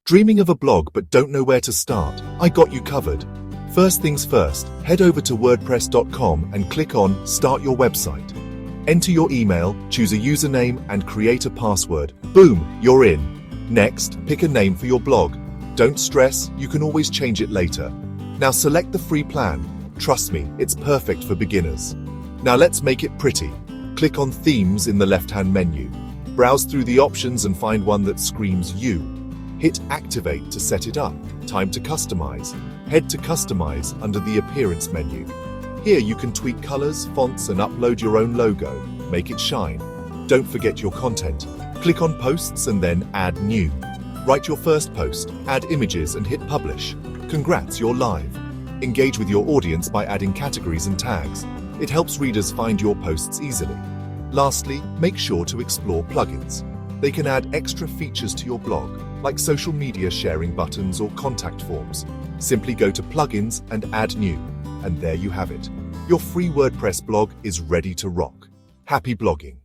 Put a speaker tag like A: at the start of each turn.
A: Dreaming of a blog but don't know where to start? I got you covered. First things first, head over to WordPress.com and click on Start Your Website. Enter your email, choose a username, and create a password. Boom, you're in. Next, pick a name for your blog. Don't stress, you can always change it later. Now select the free plan. Trust me, it's perfect for beginners. Now let's make it pretty. Click on Themes in the left-hand menu. Browse through the options and find one that screams you. Hit Activate to set it up. Time to customize. Head to Customize under the Appearance menu. Here you can tweak colors, fonts, and upload your own logo. Make it shine. Don't forget your content. Click on Posts and then Add New. Write your first post, add images, and hit Publish. Congrats, you're live. Engage with your audience by adding categories and tags. It helps readers find your posts easily. Lastly, make sure to explore plugins. They can add extra features to your blog, like social media sharing buttons or contact forms. Simply go to Plugins and Add New, and there you have it. Your free WordPress blog is ready to rock. Happy blogging!